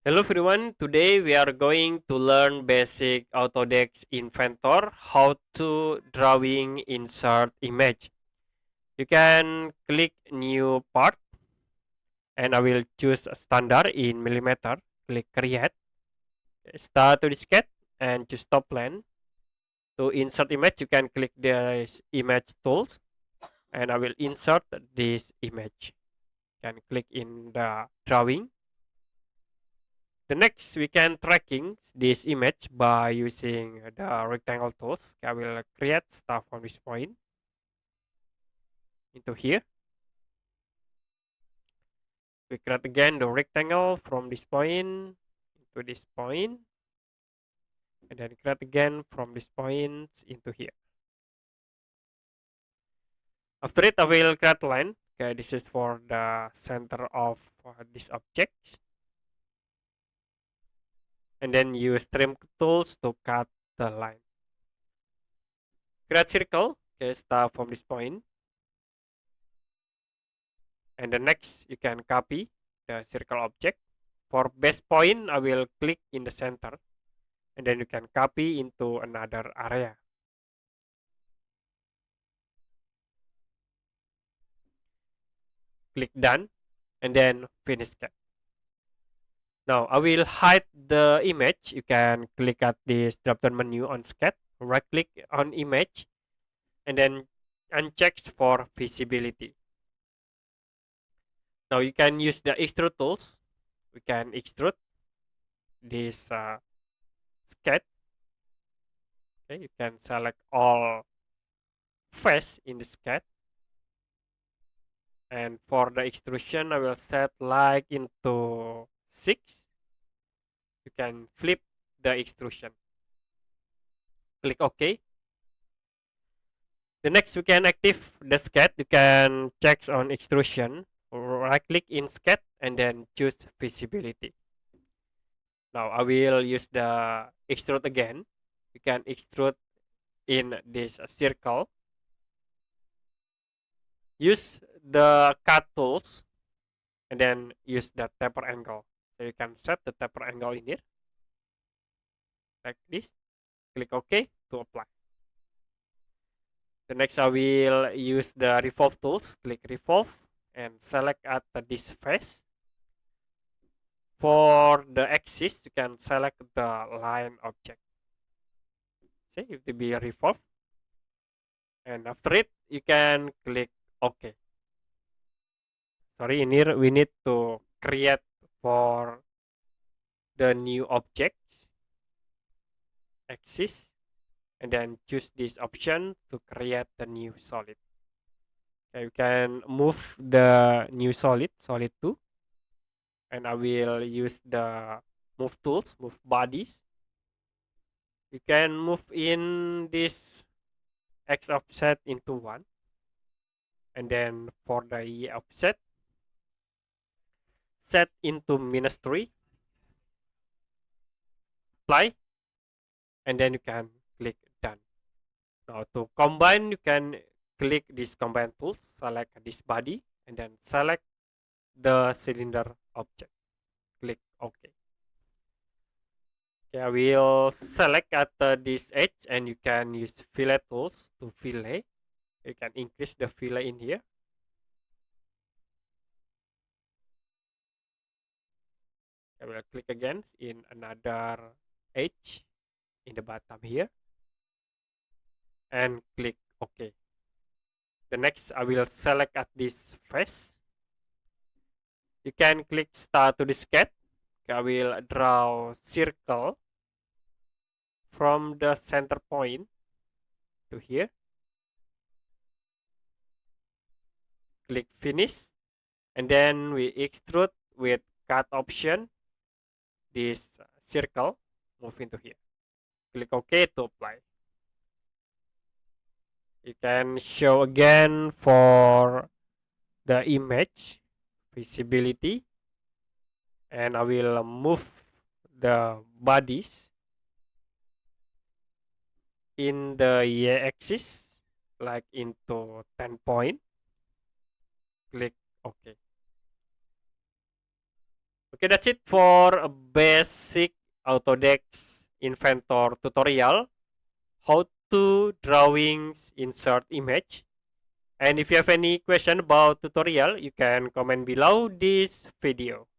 Hello everyone, today we are going to learn basic Autodesk Inventor, how to drawing insert image. You can click new part and I will choose standard in millimeter, click create, start to the sketch and choose top plane. To insert image you can click this image tools and I will insert this image. You can click in the drawing. The next, we can tracking this image by using the rectangle tools. I will create stuff from this point into here. We create again the rectangle from this point to this point, and then create again from this point into here. After it, I will create line. Okay, this is for the center of this object, and then use trim tools to cut the line. Create circle. Okay, start from this point. And the next you can copy the circle object. For base point I will click in the center and then you can copy into another area. Click done and then finish sketch. Now I will hide the image. You can click at this drop down menu on sketch, right click on image and then uncheck for visibility. Now you can use the extrude tools. We can extrude this sketch. Okay, you can select all face in the sketch, and for the extrusion I will set like into 6. You can flip the extrusion, click OK. The next we can active the sketch. You can check on extrusion, right click in sketch and then choose visibility. Now I will use the extrude again. You can extrude in this circle. Use the cut tools and then use the taper angle. So you can set the taper angle in here like this. Click OK to apply. The next I will use the revolve tools. Click revolve and select at this face. For the axis, you can select the line object. See, it will be a revolve. And after it, you can click OK. Sorry, in here we need to create for the new objects axis and then choose this option to create the new solid. Okay, you can move the new solid 2, and I will use the move tools, move bodies. You can move in this x offset into 1, and then for the y offset set into -3, apply, and then you can click done. Now to combine, you can click this combine tools, select this body, and then select the cylinder object. Click OK. Okay, I will select at this edge and you can use fillet tools to fillet. You can increase the fillet in here. I will click again in another edge in the bottom here and click OK. The next I will select at this face. You can click start to the sketch. I will draw circle from the center point to here. Click finish and then we extrude with cut option this circle, move into here. Click OK to apply. You can show again for the image visibility, and I will move the bodies in the y axis like into 10 point. Click OK. Okay, that's it for a basic Autodesk Inventor tutorial. How to drawings insert image. And if you have any question about tutorial, you can comment below this video.